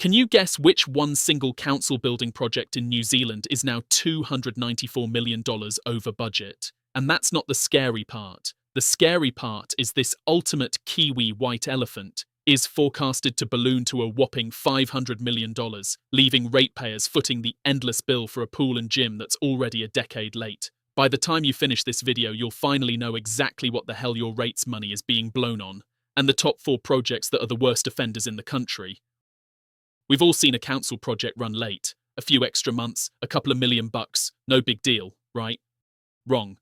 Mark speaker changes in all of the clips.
Speaker 1: Can you guess which one single council building project in New Zealand is now $294 million over budget? And that's not the scary part. The scary part is this ultimate Kiwi white elephant is forecasted to balloon to a whopping $500 million, leaving ratepayers footing the endless bill for a pool and gym that's already a decade late. By the time you finish this video, you'll finally know exactly what the hell your rates money is being blown on, and the top 4 projects that are the worst offenders in the country. We've all seen a council project run late. A few extra months, a couple of $1 million, no big deal, right? Wrong.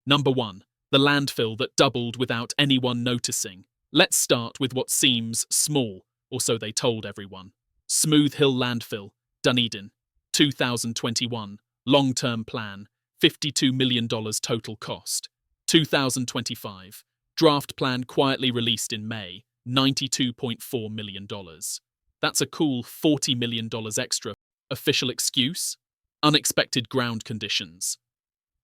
Speaker 1: Number 1. The landfill that doubled without anyone noticing. Let's start with what seems small, or so they told everyone. Smooth Hill Landfill, Dunedin, 2021, long-term plan, $52 million total cost. 2025, draft plan quietly released in May, $92.4 million. That's a cool $40 million extra. Official excuse? Unexpected ground conditions.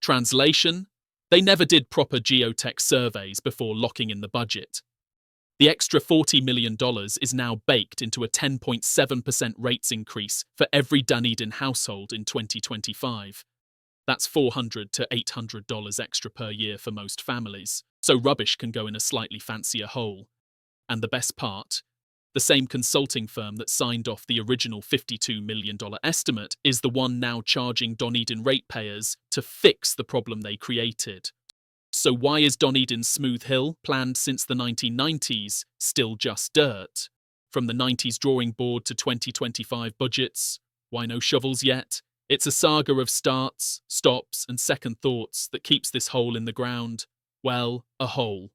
Speaker 1: Translation? They never did proper geotech surveys before locking in the budget. The extra $40 million is now baked into a 10.7% rates increase for every Dunedin household in 2025. That's $400 to $800 extra per year for most families, so rubbish can go in a slightly fancier hole. And the best part? The same consulting firm that signed off the original $52 million estimate is the one now charging Dunedin ratepayers to fix the problem they created. So why is Dunedin's Smooth Hill, planned since the 1990s, still just dirt? From the 90s drawing board to 2025 budgets, why no shovels yet? It's a saga of starts, stops, and second thoughts that keeps this hole in the ground, well, a hole.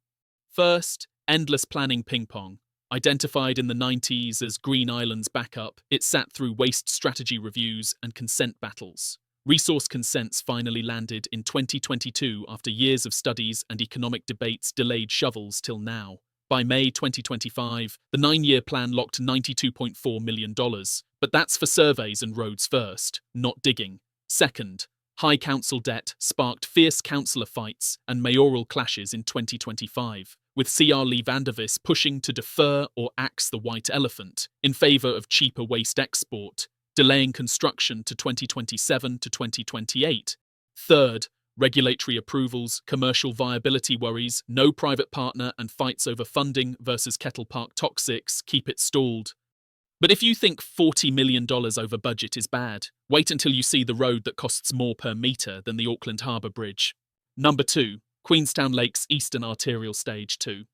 Speaker 1: First, endless planning ping-pong. Identified in the 90s as Green Island's backup, it sat through waste strategy reviews and consent battles. Resource consents finally landed in 2022 after years of studies and economic debates delayed shovels till now. By May 2025, the 9-year plan locked $92.4 million, but that's for surveys and roads first, not digging. Second, high council debt sparked fierce councillor fights and mayoral clashes in 2025, with CR Lee Vandervis pushing to defer or axe the white elephant in favour of cheaper waste export, delaying construction to 2027 to 2028. Third, regulatory approvals, commercial viability worries, no private partner, and fights over funding versus Kettle Park toxics keep it stalled. But if you think $40 million over budget is bad, wait until you see the road that costs more per metre than the Auckland Harbour Bridge. Number 2. Queenstown Lakes Eastern Arterial Stage 2.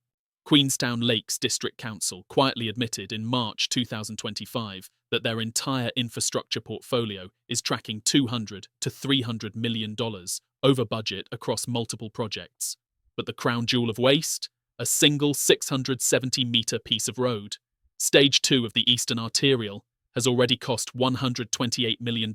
Speaker 1: Queenstown Lakes District Council quietly admitted in March 2025 that their entire infrastructure portfolio is tracking $200 to $300 million over budget across multiple projects. But the crown jewel of waste? A single 670-metre piece of road. Stage 2 of the Eastern Arterial has already cost $128 million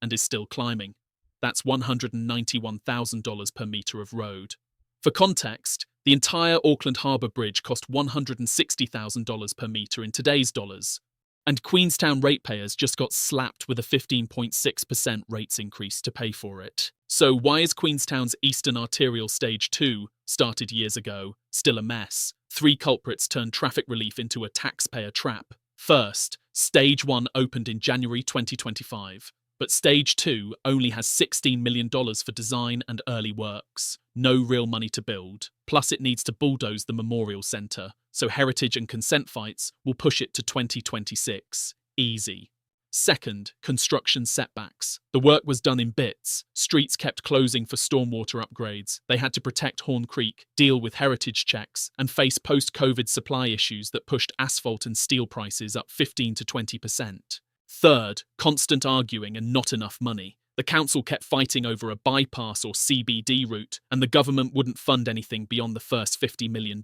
Speaker 1: and is still climbing. That's $191,000 per metre of road. For context, the entire Auckland Harbour Bridge cost $160,000 per metre in today's dollars. And Queenstown ratepayers just got slapped with a 15.6% rates increase to pay for it. So why is Queenstown's Eastern Arterial Stage 2, started years ago, still a mess? 3 culprits turned traffic relief into a taxpayer trap. First, Stage 1 opened in January 2025. But Stage 2 only has $16 million for design and early works. No real money to build. Plus it needs to bulldoze the Memorial Centre, so heritage and consent fights will push it to 2026. Easy. Second, construction setbacks. The work was done in bits. Streets kept closing for stormwater upgrades. They had to protect Horn Creek, deal with heritage checks, and face post-COVID supply issues that pushed asphalt and steel prices up 15 to 20%. Third, constant arguing and not enough money. The council kept fighting over a bypass or CBD route, and the government wouldn't fund anything beyond the first $50 million.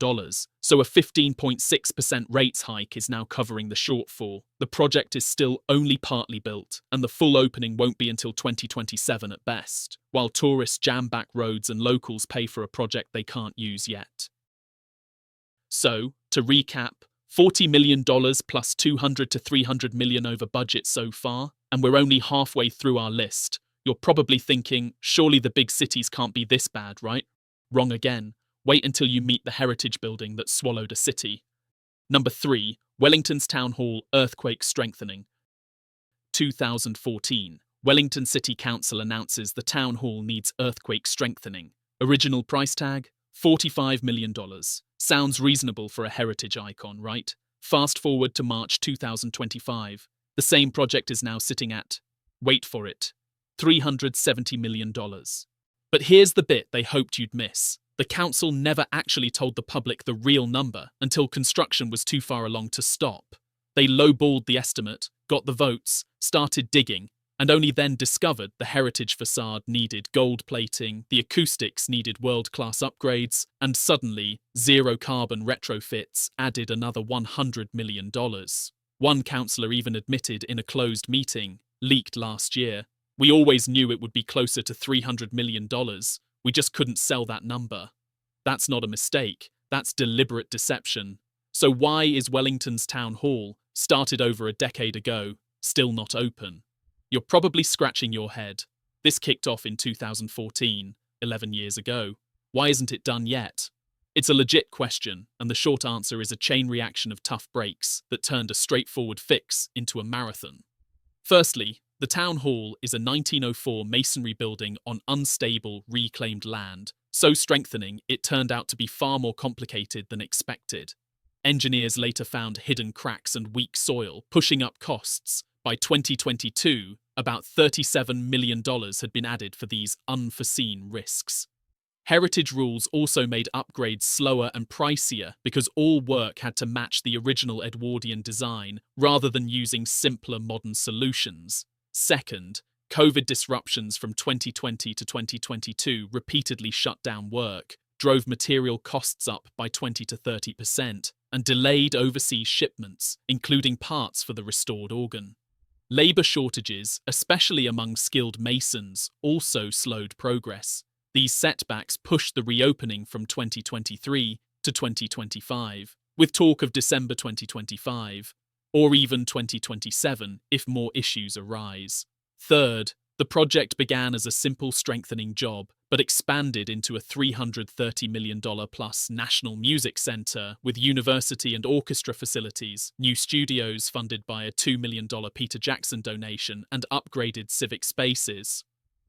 Speaker 1: So a 15.6% rates hike is now covering the shortfall. The project is still only partly built, and the full opening won't be until 2027 at best, while tourists jam back roads and locals pay for a project they can't use yet. So, to recap, $40 million plus $200 to $300 million over budget so far, and we're only halfway through our list. You're probably thinking, surely the big cities can't be this bad, right? Wrong again. Wait until you meet the heritage building that swallowed a city. Number 3, Wellington's Town Hall earthquake strengthening. 2014. Wellington City Council announces the town hall needs earthquake strengthening. Original price tag? $45 million. Sounds reasonable for a heritage icon, right? Fast forward to March 2025. The same project is now sitting at, wait for it, $370 million. But here's the bit they hoped you'd miss. The council never actually told the public the real number until construction was too far along to stop. They lowballed the estimate, got the votes, started digging, and only then discovered the heritage facade needed gold plating, the acoustics needed world-class upgrades, and suddenly, zero-carbon retrofits added another $100 million. One councillor even admitted in a closed meeting, leaked last year, "We always knew it would be closer to $300 million. We just couldn't sell that number." That's not a mistake, that's deliberate deception. So why is Wellington's Town Hall, started over a decade ago, still not open? You're probably scratching your head. This kicked off in 2014, 11 years ago. Why isn't it done yet? It's a legit question, and the short answer is a chain reaction of tough breaks that turned a straightforward fix into a marathon. Firstly, the Town Hall is a 1904 masonry building on unstable, reclaimed land, so strengthening it turned out to be far more complicated than expected. Engineers later found hidden cracks and weak soil, pushing up costs. By 2022, about $37 million had been added for these unforeseen risks. Heritage rules also made upgrades slower and pricier because all work had to match the original Edwardian design rather than using simpler modern solutions. Second, COVID disruptions from 2020 to 2022 repeatedly shut down work, drove material costs up by 20 to 30%, and delayed overseas shipments, including parts for the restored organ. Labour shortages, especially among skilled masons, also slowed progress. These setbacks pushed the reopening from 2023 to 2025, with talk of December 2025, or even 2027 if more issues arise. Third, the project began as a simple strengthening job, but expanded into a $330 million plus national music centre with university and orchestra facilities, new studios funded by a $2 million Peter Jackson donation, and upgraded civic spaces.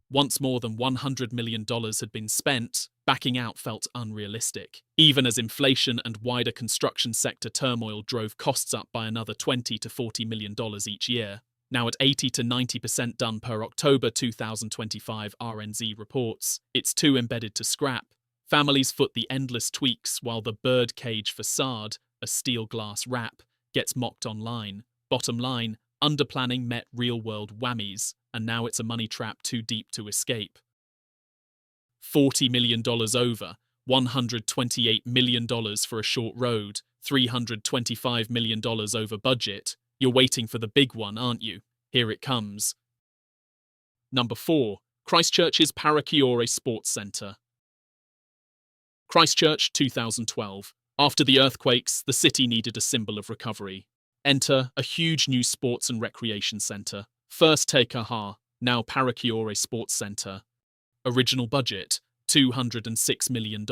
Speaker 1: Once more than $100 million had been spent, backing out felt unrealistic, even as inflation and wider construction sector turmoil drove costs up by another $20 to $40 million each year. Now at 80 to 90% done per October 2025 RNZ reports, it's too embedded to scrap. Families foot the endless tweaks while the birdcage facade, a steel glass wrap, gets mocked online. Bottom line, underplanning met real-world whammies, and now it's a money trap too deep to escape. $40 million over, $128 million for a short road, $325 million over budget. You're waiting for the big one, aren't you? Here it comes. Number 4. Christchurch's Parakiore Sports Centre. Christchurch, 2012. After the earthquakes, the city needed a symbol of recovery. Enter a huge new sports and recreation centre. First Te Kaha, now Parakiore Sports Centre. Original budget, $206 million.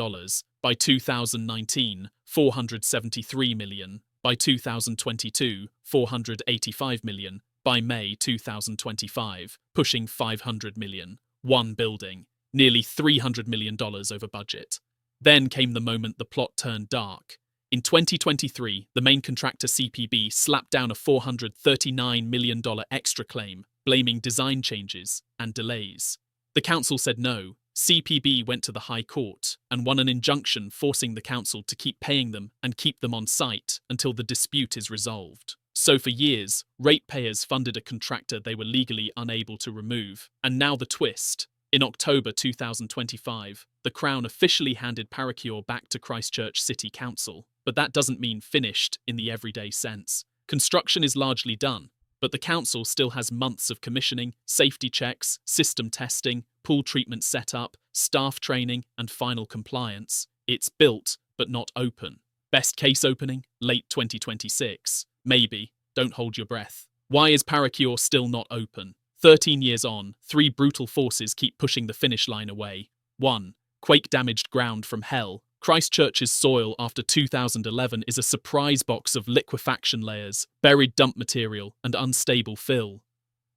Speaker 1: By 2019, $473 million. By 2022, $485 million. By May 2025, pushing $500 million. One building. Nearly $300 million over budget. Then came the moment the plot turned dark. In 2023, the main contractor CPB slapped down a $439 million extra claim, blaming design changes and delays. The council said no. CPB went to the High Court and won an injunction forcing the council to keep paying them and keep them on site until the dispute is resolved. So for years, ratepayers funded a contractor they were legally unable to remove. And now the twist. In October 2025, the Crown officially handed Parakiore back to Christchurch City Council. But that doesn't mean finished in the everyday sense. Construction is largely done, but the council still has months of commissioning, safety checks, system testing, pool treatment setup, staff training, and final compliance. It's built, but not open. Best case opening? Late 2026. Maybe. Don't hold your breath. Why is Parakiore still not open? 13 years on, 3 brutal forces keep pushing the finish line away. 1. Quake-damaged ground from hell. Christchurch's soil after 2011 is a surprise box of liquefaction layers, buried dump material, and unstable fill.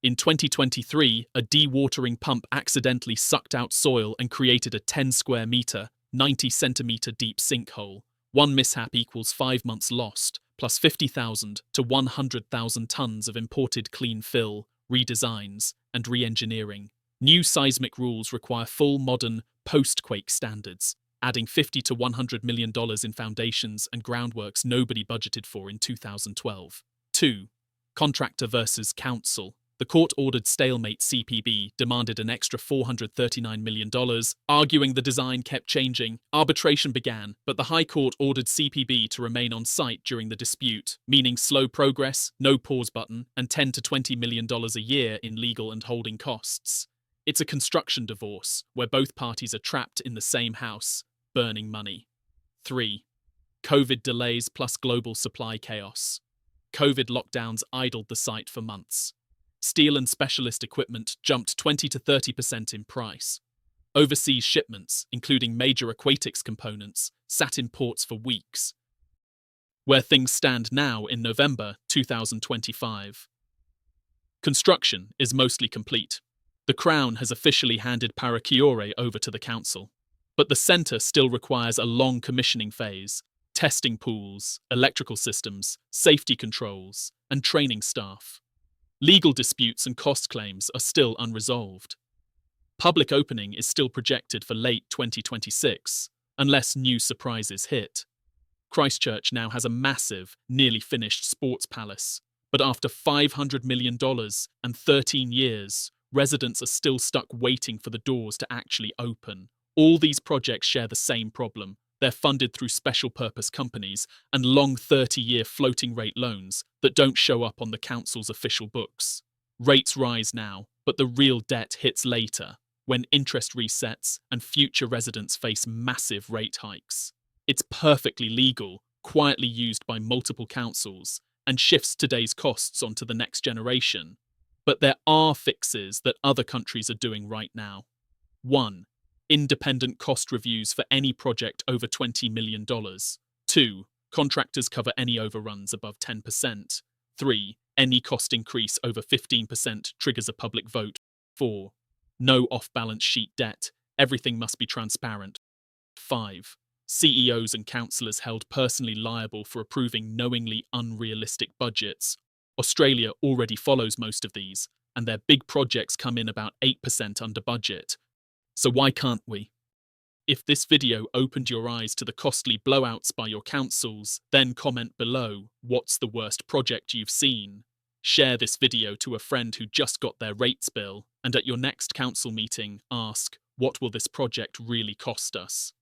Speaker 1: In 2023, a dewatering pump accidentally sucked out soil and created a 10 square metre, 90 centimetre deep sinkhole. One mishap equals 5 months lost, plus 50,000 to 100,000 tonnes of imported clean fill, redesigns, and re-engineering. New seismic rules require full modern post-quake standards, adding $50 to $100 million in foundations and groundworks nobody budgeted for in 2012. 2. Contractor versus council. The court-ordered stalemate CPB demanded an extra $439 million, arguing the design kept changing. Arbitration began, but the High Court ordered CPB to remain on site during the dispute, meaning slow progress, no pause button, and $10 to $20 million a year in legal and holding costs. It's a construction divorce, where both parties are trapped in the same house, burning money. 3. COVID delays plus global supply chaos. COVID lockdowns idled the site for months. Steel and specialist equipment jumped 20 to 30% in price. Overseas shipments, including major aquatics components, sat in ports for weeks. Where things stand now in November 2025. Construction is mostly complete. The Crown has officially handed Parachiore over to the council. But the centre still requires a long commissioning phase, testing pools, electrical systems, safety controls, and training staff. Legal disputes and cost claims are still unresolved. Public opening is still projected for late 2026, unless new surprises hit. Christchurch now has a massive, nearly finished sports palace, but after $500 million and 13 years, residents are still stuck waiting for the doors to actually open. All these projects share the same problem. They're funded through special-purpose companies and long 30-year floating-rate loans that don't show up on the council's official books. Rates rise now, but the real debt hits later, when interest resets and future residents face massive rate hikes. It's perfectly legal, quietly used by multiple councils, and shifts today's costs onto the next generation. But there are fixes that other countries are doing right now. 1. Independent cost reviews for any project over $20 million. 2. Contractors cover any overruns above 10%. 3. Any cost increase over 15% triggers a public vote. 4. No off-balance sheet debt. Everything must be transparent. 5. CEOs and councillors held personally liable for approving knowingly unrealistic budgets. Australia already follows most of these, and their big projects come in about 8% under budget. So why can't we? If this video opened your eyes to the costly blowouts by your councils, then comment below, what's the worst project you've seen? Share this video to a friend who just got their rates bill, and at your next council meeting, ask, what will this project really cost us?